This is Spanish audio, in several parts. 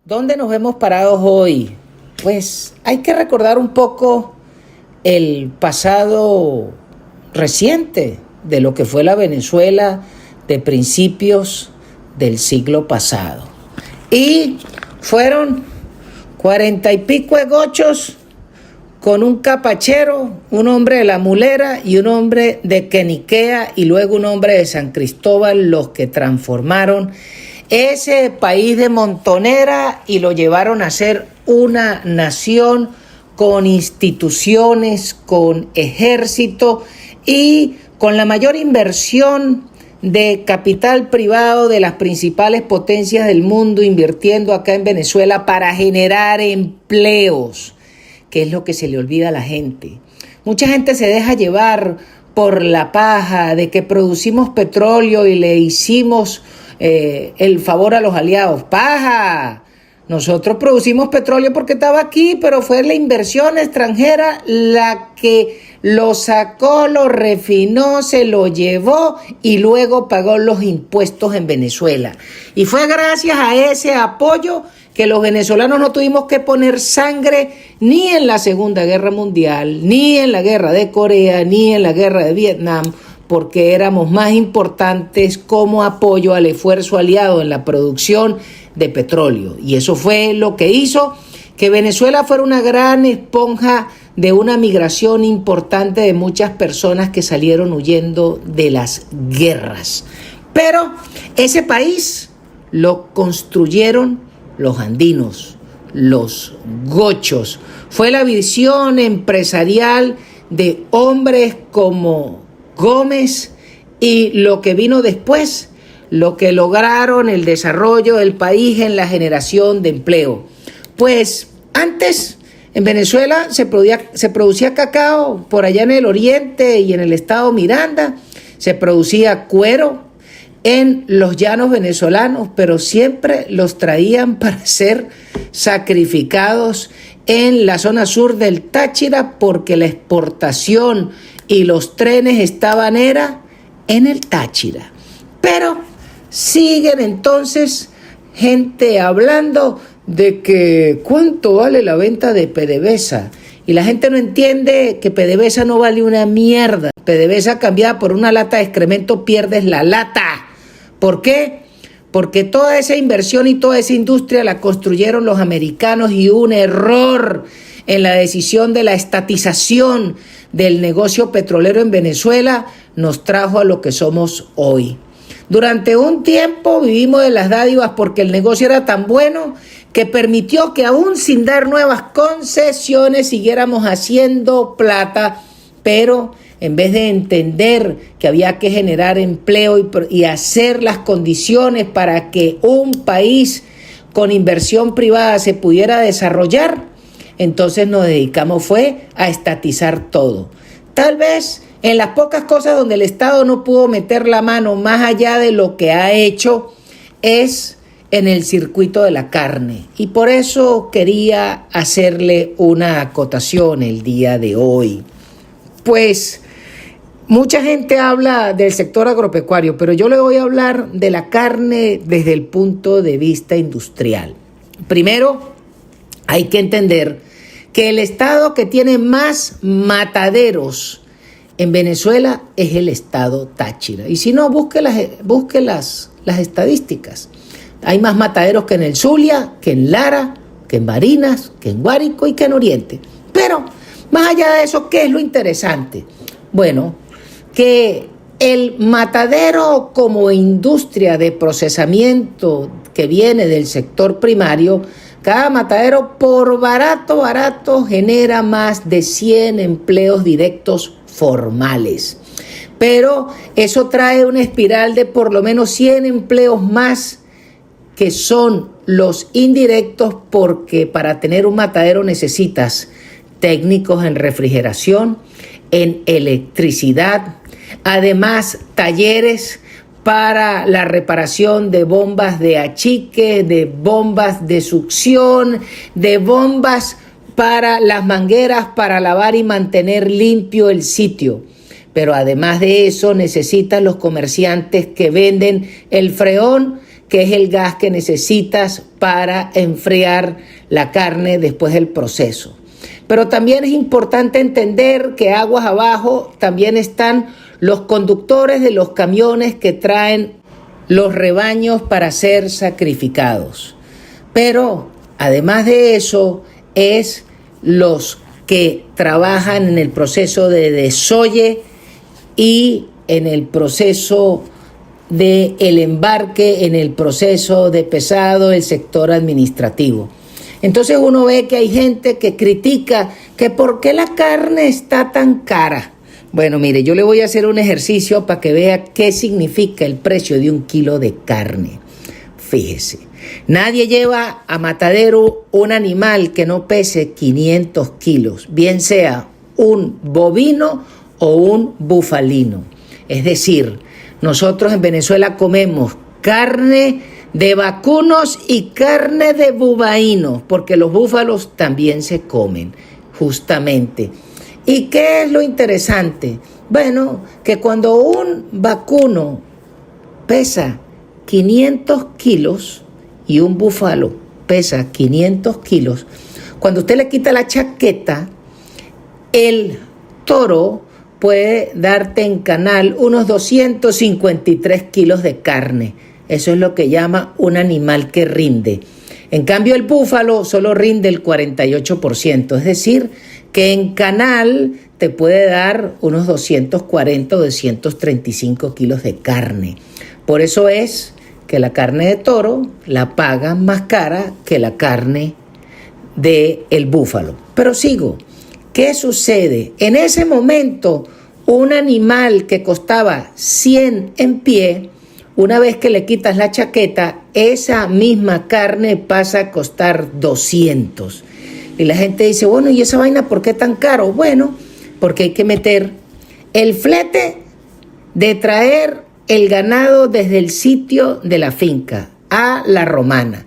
¿Dónde nos hemos parado hoy? Pues hay que recordar un poco el pasado reciente de lo que fue la Venezuela de principios del siglo pasado. Y fueron 40 y pico de gochos con un capachero, un hombre de La Mulera y un hombre de Queniquea y luego un hombre de San Cristóbal, los que transformaron ese país de montonera y lo llevaron a ser una nación con instituciones, con ejército y con la mayor inversión de capital privado de las principales potencias del mundo invirtiendo acá en Venezuela para generar empleos, que es lo que se le olvida a la gente. Mucha gente se deja llevar por la paja de que producimos petróleo y le hicimos el favor a los aliados. ¡Paja! Nosotros producimos petróleo porque estaba aquí, pero fue la inversión extranjera la que lo sacó, lo refinó, se lo llevó y luego pagó los impuestos en Venezuela. Y fue gracias a ese apoyo que los venezolanos no tuvimos que poner sangre ni en la Segunda Guerra Mundial, ni en la Guerra de Corea, ni en la Guerra de Vietnam, porque éramos más importantes como apoyo al esfuerzo aliado en la producción de petróleo. Y eso fue lo que hizo que Venezuela fuera una gran esponja de una migración importante de muchas personas que salieron huyendo de las guerras. Pero ese país lo construyeron los andinos, los gochos. Fue la visión empresarial de hombres como Gómez y lo que vino después, lo que lograron el desarrollo del país en la generación de empleo. Pues antes en Venezuela se producía cacao por allá en el oriente y en el estado Miranda, se producía cuero en los llanos venezolanos, pero siempre los traían para ser sacrificados en la zona sur del Táchira porque la exportación y los trenes estaban en el Táchira. Pero siguen entonces gente hablando de que cuánto vale la venta de PDVSA. Y la gente no entiende que PDVSA no vale una mierda. PDVSA cambiada por una lata de excremento pierdes la lata. ¿Por qué? Porque toda esa inversión y toda esa industria la construyeron los americanos y un error en la decisión de la estatización del negocio petrolero en Venezuela nos trajo a lo que somos hoy. Durante un tiempo vivimos de las dádivas porque el negocio era tan bueno que permitió que aún sin dar nuevas concesiones siguiéramos haciendo plata, pero en vez de entender que había que generar empleo y hacer las condiciones para que un país con inversión privada se pudiera desarrollar, entonces nos dedicamos fue a estatizar todo. Tal vez en las pocas cosas donde el Estado no pudo meter la mano más allá de lo que ha hecho es en el circuito de la carne. Y por eso quería hacerle una acotación el día de hoy. Pues mucha gente habla del sector agropecuario, pero yo le voy a hablar de la carne desde el punto de vista industrial. Primero, hay que entender que el estado que tiene más mataderos en Venezuela es el estado Táchira. Y si no, busque las estadísticas. Hay más mataderos que en el Zulia, que en Lara, que en Barinas, que en Guárico y que en Oriente. Pero, más allá de eso, ¿qué es lo interesante? Bueno, que el matadero como industria de procesamiento que viene del sector primario, cada matadero por barato genera más de 100 empleos directos formales. Pero eso trae una espiral de por lo menos 100 empleos más que son los indirectos, porque para tener un matadero necesitas técnicos en refrigeración, en electricidad, además talleres para la reparación de bombas de achique, de bombas de succión, de bombas para las mangueras para lavar y mantener limpio el sitio. Pero además de eso necesitan los comerciantes que venden el freón que es el gas que necesitas para enfriar la carne después del proceso. Pero también es importante entender que aguas abajo también están los conductores de los camiones que traen los rebaños para ser sacrificados. Pero además de eso es los que trabajan en el proceso de desolle y en el proceso de el embarque, en el proceso de pesado, el sector administrativo. Entonces uno ve que hay gente que critica que por qué la carne está tan cara. Bueno, mire, yo le voy a hacer un ejercicio para que vea qué significa el precio de 1 kilo de carne. Fíjese, nadie lleva a matadero un animal que no pese 500 kilos, bien sea un bovino o un bufalino. Es decir, nosotros en Venezuela comemos carne de vacunos y carne de bubainos, porque los búfalos también se comen, justamente. ¿Y qué es lo interesante? Bueno, que cuando un vacuno pesa 500 kilos y un búfalo pesa 500 kilos, cuando usted le quita la chaqueta, el toro puede darte en canal unos 253 kilos de carne. Eso es lo que llama un animal que rinde. En cambio, el búfalo solo rinde el 48%, es decir, que en canal te puede dar unos 240 o 235 kilos de carne. Por eso es que la carne de toro la pagan más cara que la carne del búfalo. Pero sigo. ¿Qué sucede? En ese momento, un animal que costaba 100 en pie, una vez que le quitas la chaqueta, esa misma carne pasa a costar 200. Y la gente dice, bueno, ¿y esa vaina por qué tan caro? Bueno, porque hay que meter el flete de traer el ganado desde el sitio de la finca a la romana.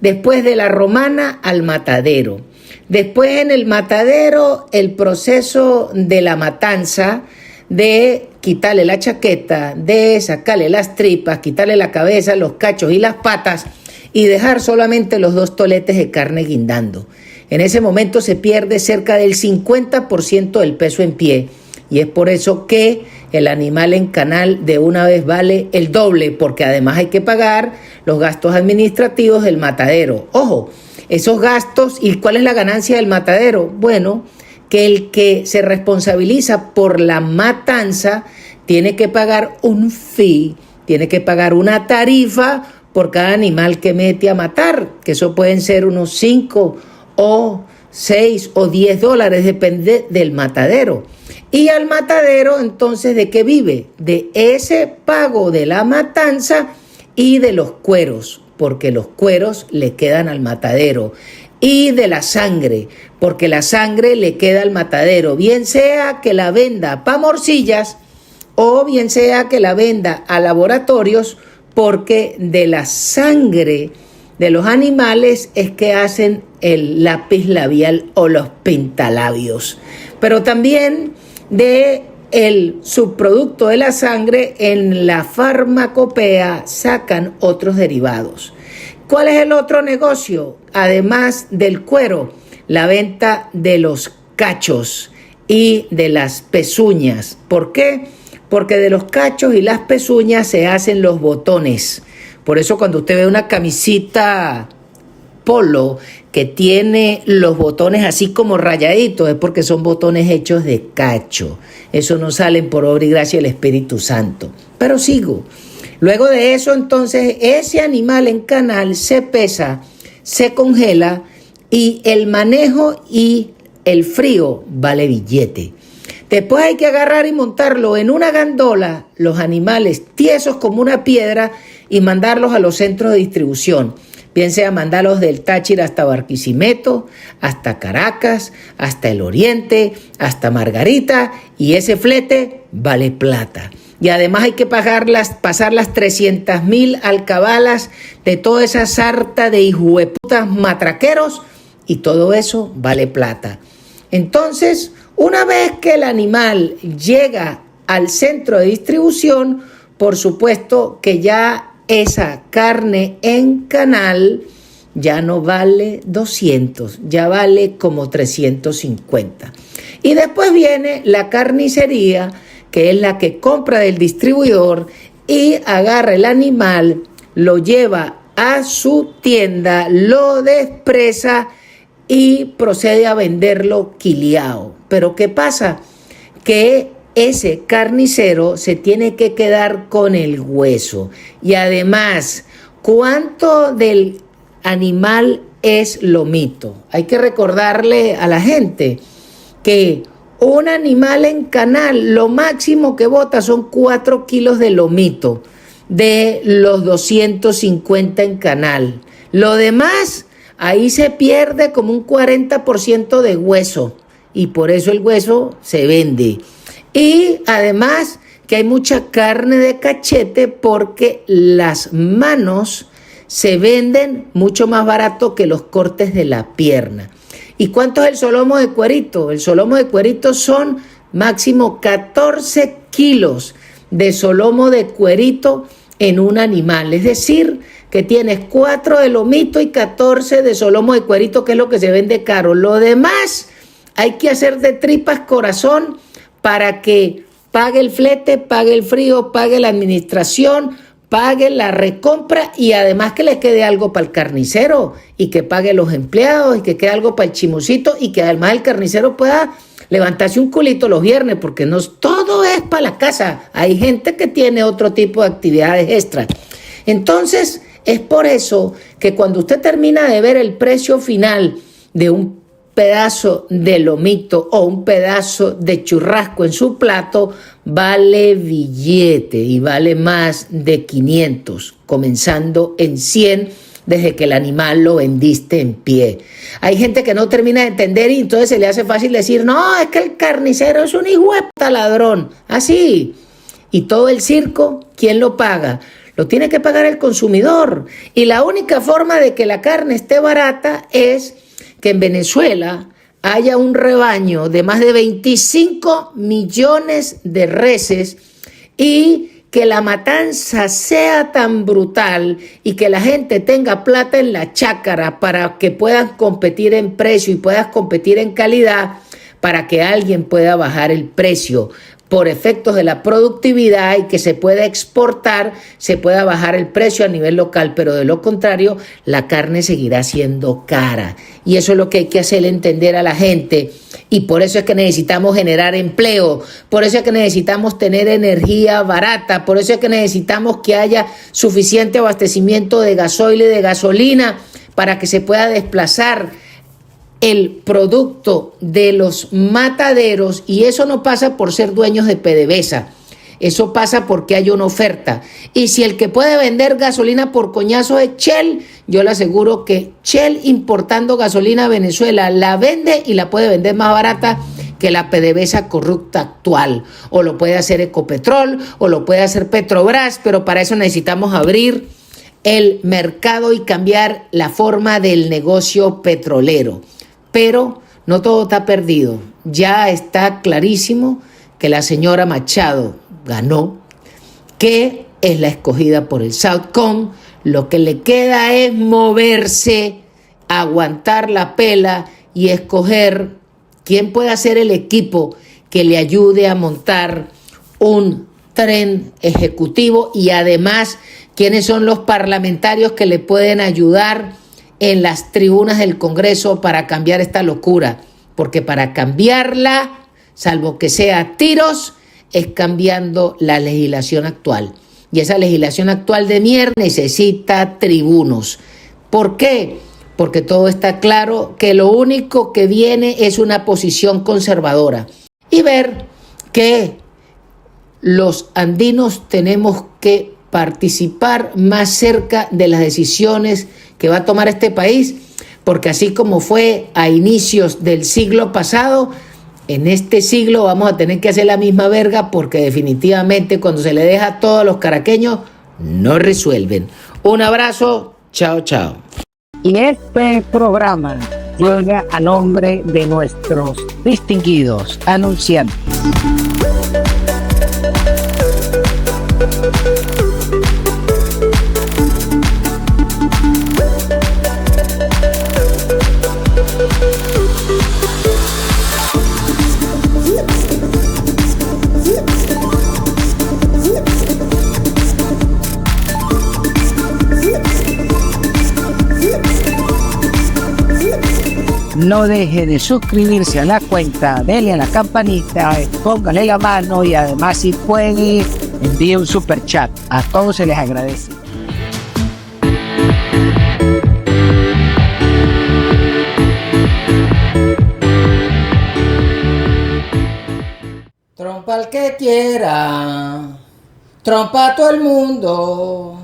Después de la romana al matadero. Después en el matadero el proceso de la matanza, de quitarle la chaqueta, de sacarle las tripas, quitarle la cabeza, los cachos y las patas y dejar solamente los 2 toletes de carne guindando. En ese momento se pierde cerca del 50% del peso en pie y es por eso que el animal en canal de una vez vale el doble, porque además hay que pagar los gastos administrativos del matadero. Ojo, esos gastos, ¿y cuál es la ganancia del matadero? Bueno, que el que se responsabiliza por la matanza tiene que pagar un fee, tiene que pagar una tarifa por cada animal que mete a matar, que eso pueden ser unos 5 o 6 o 10 dólares, depende del matadero. Y al matadero, entonces, ¿de qué vive? De ese pago de la matanza y de los cueros, porque los cueros le quedan al matadero. Y de la sangre, porque la sangre le queda al matadero, bien sea que la venda para morcillas o bien sea que la venda a laboratorios, porque de la sangre de los animales es que hacen el lápiz labial o los pintalabios. Pero también de el subproducto de la sangre en la farmacopea sacan otros derivados. ¿Cuál es el otro negocio? Además del cuero, la venta de los cachos y de las pezuñas. ¿Por qué? Porque de los cachos y las pezuñas se hacen los botones. Por eso cuando usted ve una camisita polo que tiene los botones así como rayaditos, es porque son botones hechos de cacho. Eso no salen por obra y gracia del Espíritu Santo. Pero sigo. Luego de eso, entonces, ese animal en canal se pesa, se congela y el manejo y el frío vale billete. Después hay que agarrar y montarlo en una gandola, los animales tiesos como una piedra, y mandarlos a los centros de distribución. Bien sea mandarlos del Táchira hasta Barquisimeto, hasta Caracas, hasta el Oriente, hasta Margarita, y ese flete vale plata. Y además hay que pasar las 300,000 alcabalas de toda esa sarta de hijueputas matraqueros, y todo eso vale plata. Entonces, una vez que el animal llega al centro de distribución, por supuesto que ya esa carne en canal ya no vale 200, ya vale como 350. Y después viene la carnicería, que es la que compra del distribuidor y agarra el animal, lo lleva a su tienda, lo despreza y procede a venderlo quileado. Pero ¿qué pasa? Que ese carnicero se tiene que quedar con el hueso. Y además, ¿cuánto del animal es lomito? Hay que recordarle a la gente que un animal en canal, lo máximo que bota son 4 kilos de lomito, de los 250 en canal. Lo demás, ahí se pierde como un 40% de hueso, y por eso el hueso se vende. Y además que hay mucha carne de cachete, porque las manos se venden mucho más barato que los cortes de la pierna. ¿Y cuánto es el solomo de cuerito? El solomo de cuerito son máximo 14 kilos de solomo de cuerito en un animal. Es decir, que tienes 4 de lomito y 14 de solomo de cuerito, que es lo que se vende caro. Lo demás hay que hacer de tripas corazón para que pague el flete, pague el frío, pague la administración, pague la recompra, y además que le quede algo para el carnicero y que pague los empleados y que quede algo para el chimucito, y que además el carnicero pueda levantarse un culito los viernes, porque no todo es para la casa. Hay gente que tiene otro tipo de actividades extras. Entonces, es por eso que cuando usted termina de ver el precio final de un pedazo de lomito o un pedazo de churrasco en su plato, vale billete, y vale más de 500, comenzando en 100 desde que el animal lo vendiste en pie. Hay gente que no termina de entender, y entonces se le hace fácil decir: no, es que el carnicero es un hijo de puta ladrón. Así. Y todo el circo, ¿quién lo paga? Lo tiene que pagar el consumidor. Y la única forma de que la carne esté barata es que en Venezuela haya un rebaño de más de 25 millones de reses, y que la matanza sea tan brutal y que la gente tenga plata en la chácara para que puedan competir en precio y puedas competir en calidad, para que alguien pueda bajar el precio por efectos de la productividad, y que se pueda exportar, se pueda bajar el precio a nivel local. Pero de lo contrario, la carne seguirá siendo cara, y eso es lo que hay que hacerle entender a la gente. Y por eso es que necesitamos generar empleo, por eso es que necesitamos tener energía barata, por eso es que necesitamos que haya suficiente abastecimiento de gasoil y de gasolina, para que se pueda desplazar el producto de los mataderos. Y eso no pasa por ser dueños de PDVSA, eso pasa porque hay una oferta. Y si el que puede vender gasolina por coñazo es Shell, yo le aseguro que Shell, importando gasolina a Venezuela, la vende, y la puede vender más barata que la PDVSA corrupta actual. O lo puede hacer Ecopetrol, o lo puede hacer Petrobras, pero para eso necesitamos abrir el mercado y cambiar la forma del negocio petrolero. Pero no todo está perdido. Ya está clarísimo que la señora Machado ganó, que es la escogida por el Southcom. Lo que le queda es moverse, aguantar la pela y escoger quién puede hacer el equipo que le ayude a montar un tren ejecutivo, y además quiénes son los parlamentarios que le pueden ayudar en las tribunas del Congreso para cambiar esta locura. Porque para cambiarla, salvo que sea a tiros, es cambiando la legislación actual. Y esa legislación actual de mierda necesita tribunos. ¿Por qué? Porque todo está claro que lo único que viene es una posición conservadora. Y ver que los andinos tenemos que participar más cerca de las decisiones que va a tomar este país, porque así como fue a inicios del siglo pasado, en este siglo vamos a tener que hacer la misma verga, porque definitivamente cuando se le deja a todos los caraqueños no resuelven. Un abrazo, chao, chao. Y este programa llega a nombre de nuestros distinguidos anunciantes. no deje de suscribirse a la cuenta, dele a la campanita, póngale la mano y además si puede envíe un super chat. A todos se les agradece. Trompa al que quiera, trompa a todo el mundo,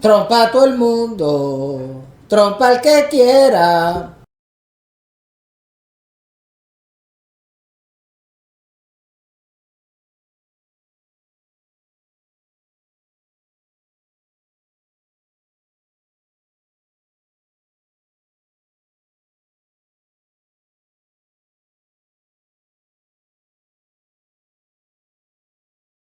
trompa a todo el mundo, trompa al que quiera.